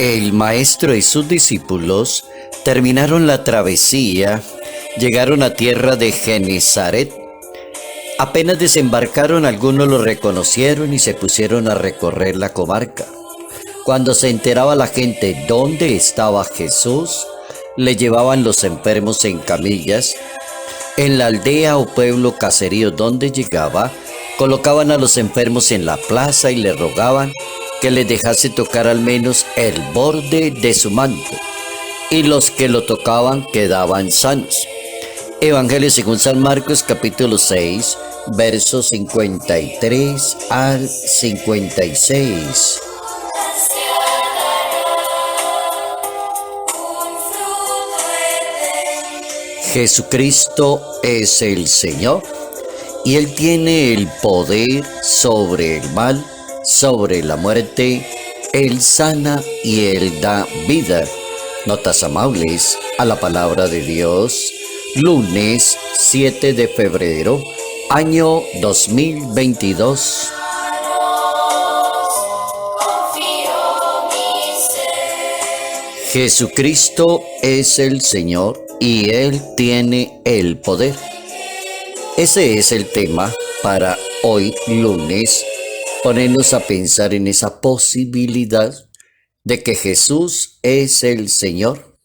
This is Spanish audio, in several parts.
El maestro y sus discípulos terminaron la travesía, llegaron a tierra de Genesaret. Apenas desembarcaron, algunos lo reconocieron y se pusieron a recorrer la comarca. Cuando se enteraba la gente dónde estaba Jesús, le llevaban los enfermos en camillas. En la aldea o pueblo caserío donde llegaba, colocaban a los enfermos en la plaza y le rogaban que les dejase tocar al menos el borde de su manto, y los que lo tocaban quedaban sanos. Evangelio según San Marcos, capítulo 6, versos 53 al 56. Jesucristo es el Señor y Él tiene el poder sobre el mal, sobre la muerte. Él sana y Él da vida. Notas amables a la palabra de Dios. Lunes 7 de febrero, año 2022. Jesucristo es el Señor y Él tiene el poder. Ese es el tema para hoy lunes, ponernos a pensar en esa posibilidad de que Jesús es el Señor.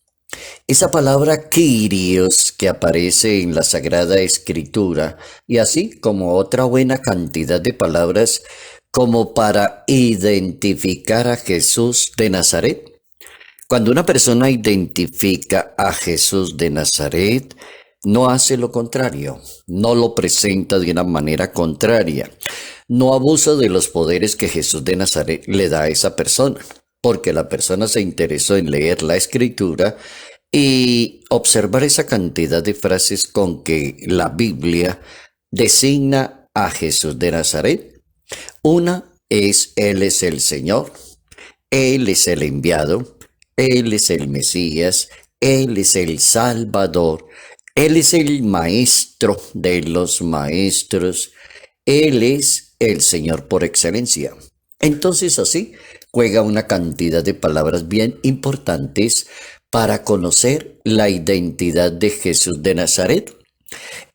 Esa palabra Kyrios que aparece en la Sagrada Escritura, y así como otra buena cantidad de palabras como para identificar a Jesús de Nazaret. Cuando una persona identifica a Jesús de Nazaret, no hace lo contrario, no lo presenta de una manera contraria, no abusa de los poderes que Jesús de Nazaret le da a esa persona, porque la persona se interesó en leer la Escritura y observar esa cantidad de frases con que la Biblia designa a Jesús de Nazaret. Una es: Él es el Señor, Él es el enviado, Él es el Mesías, Él es el Salvador, Él es el Maestro de los maestros, Él es el Señor por excelencia. Entonces así juega una cantidad de palabras bien importantes para conocer la identidad de Jesús de Nazaret.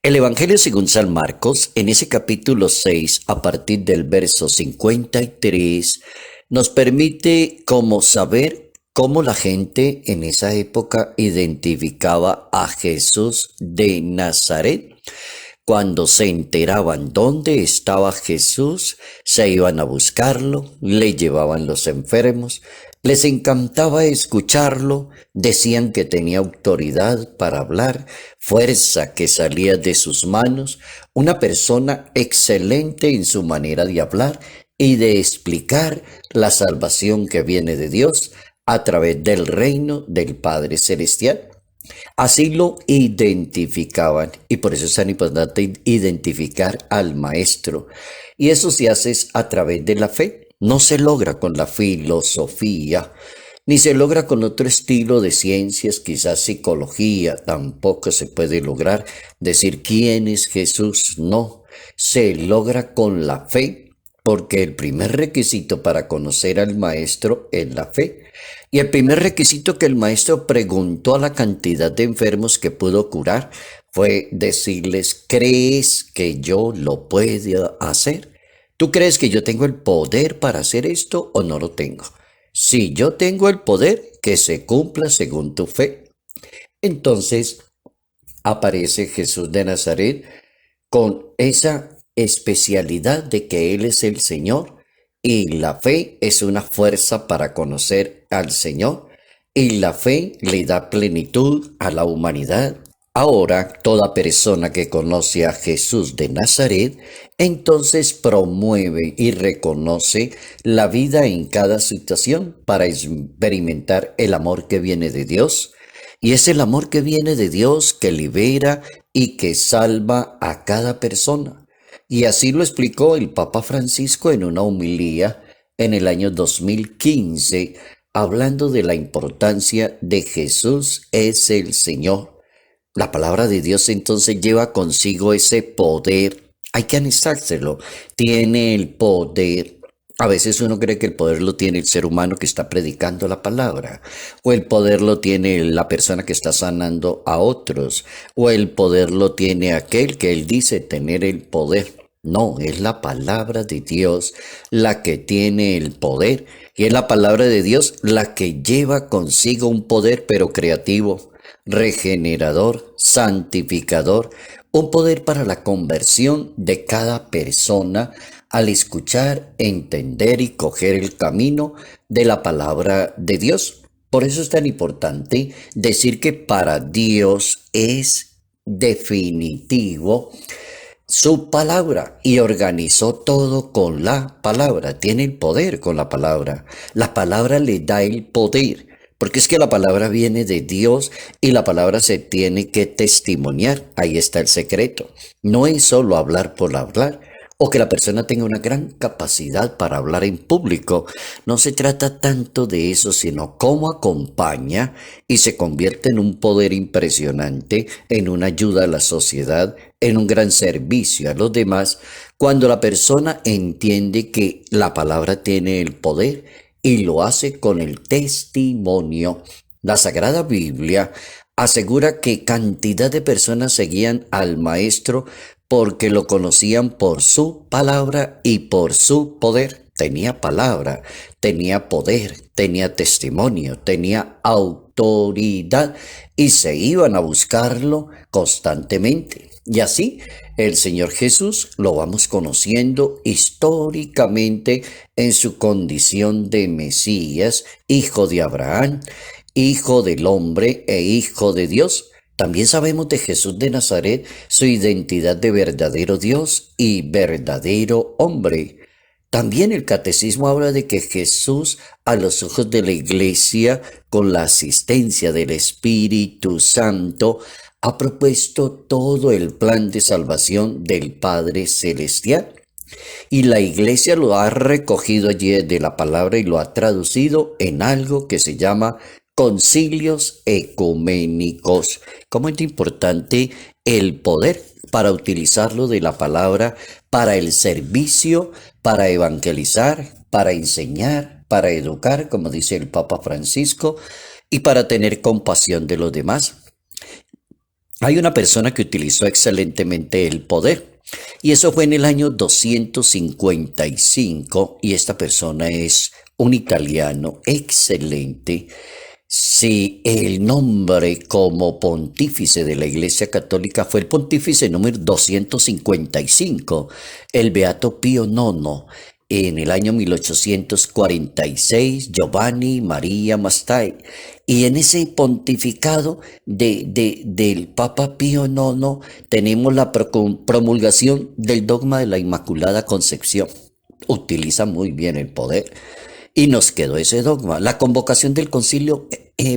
El Evangelio según San Marcos, en ese capítulo 6, a partir del verso 53, nos permite saber cómo la gente en esa época identificaba a Jesús de Nazaret. Cuando se enteraban dónde estaba Jesús, se iban a buscarlo, le llevaban los enfermos, les encantaba escucharlo, decían que tenía autoridad para hablar, fuerza que salía de sus manos, una persona excelente en su manera de hablar y de explicar la salvación que viene de Dios a través del reino del Padre Celestial. Así lo identificaban, y por eso es tan importante identificar al Maestro. Y eso se hace a través de la fe. No se logra con la filosofía, ni se logra con otro estilo de ciencias, quizás psicología. Tampoco se puede lograr decir quién es Jesús. No, se logra con la fe, porque el primer requisito para conocer al Maestro es la fe. Y el primer requisito que el Maestro preguntó a la cantidad de enfermos que pudo curar fue decirles: ¿crees que yo lo puedo hacer? ¿Tú crees que yo tengo el poder para hacer esto o no lo tengo? Si yo tengo el poder, que se cumpla según tu fe. Entonces aparece Jesús de Nazaret con esa especialidad de que Él es el Señor, y la fe es una fuerza para conocer al Señor, y la fe le da plenitud a la humanidad. Ahora, toda persona que conoce a Jesús de Nazaret, entonces promueve y reconoce la vida en cada situación para experimentar el amor que viene de Dios. Y es el amor que viene de Dios que libera y que salva a cada persona. Y así lo explicó el Papa Francisco en una homilía en el año 2015, hablando de la importancia de Jesús es el Señor. La palabra de Dios entonces lleva consigo ese poder. Hay que anexárselo. Tiene el poder A veces uno cree que el poder lo tiene el ser humano que está predicando la palabra, o el poder lo tiene la persona que está sanando a otros, o el poder lo tiene aquel que él dice tener el poder. No, es la palabra de Dios la que tiene el poder, y es la palabra de Dios la que lleva consigo un poder pero creativo, regenerador, santificador, un poder para la conversión de cada persona al escuchar, entender y coger el camino de la palabra de Dios. Por eso es tan importante decir que para Dios es definitivo su palabra y organizó todo con la palabra. Tiene el poder con la palabra. La palabra le da el poder. Porque es que la palabra viene de Dios y la palabra se tiene que testimoniar. Ahí está el secreto. No es solo hablar por hablar o que la persona tenga una gran capacidad para hablar en público. No se trata tanto de eso, sino cómo acompaña y se convierte en un poder impresionante, en una ayuda a la sociedad, en un gran servicio a los demás, cuando la persona entiende que la palabra tiene el poder y lo hace con el testimonio. La Sagrada Biblia asegura que cantidad de personas seguían al Maestro porque lo conocían por su palabra y por su poder. Tenía palabra, tenía poder, tenía testimonio, tenía autoridad y se iban a buscarlo constantemente. Y así el Señor Jesús lo vamos conociendo históricamente en su condición de Mesías, hijo de Abraham, hijo del hombre e hijo de Dios. También sabemos de Jesús de Nazaret su identidad de verdadero Dios y verdadero hombre. También el catecismo habla de que Jesús, a los ojos de la Iglesia, con la asistencia del Espíritu Santo, ha propuesto todo el plan de salvación del Padre Celestial. Y la Iglesia lo ha recogido allí de la palabra y lo ha traducido en algo que se llama concilios ecuménicos. ¿Cómo es importante el poder para utilizarlo de la palabra para el servicio, para evangelizar, para enseñar, para educar, como dice el Papa Francisco, y para tener compasión de los demás? Hay una persona que utilizó excelentemente el poder, y eso fue en el año 255, y esta persona es un italiano excelente. Si el nombre como pontífice de la Iglesia Católica fue el pontífice número 255, el Beato Pío IX, en el año 1846, Giovanni María Mastai. Y en ese pontificado del Papa Pío IX tenemos la promulgación del dogma de la Inmaculada Concepción. Utiliza muy bien el poder. Y nos quedó ese dogma. La convocación del Concilio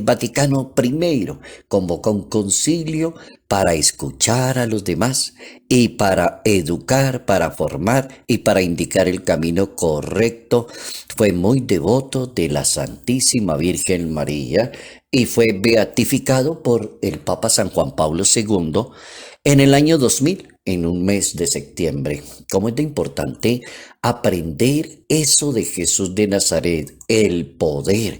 Vaticano I convoca un concilio para escuchar a los demás y para educar, para formar y para indicar el camino correcto. Fue muy devoto de la Santísima Virgen María y fue beatificado por el Papa San Juan Pablo II en el año 2000, en un mes de septiembre. ¿Cómo es de importante aprender eso de Jesús de Nazaret? El poder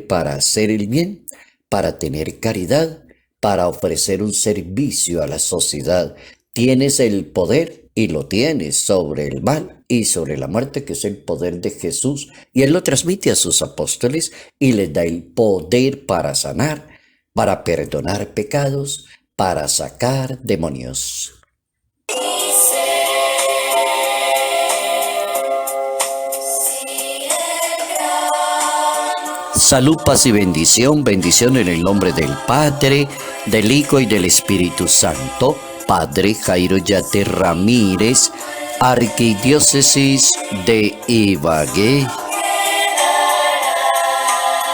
para hacer el bien, para tener caridad, para ofrecer un servicio a la sociedad. Tienes el poder y lo tienes sobre el mal y sobre la muerte, que es el poder de Jesús. Y Él lo transmite a sus apóstoles y les da el poder para sanar, para perdonar pecados, para sacar demonios. Salud, paz y bendición. Bendición en el nombre del Padre, del Hijo y del Espíritu Santo. Padre Jairo Yate Ramírez, Arquidiócesis de Ibagué,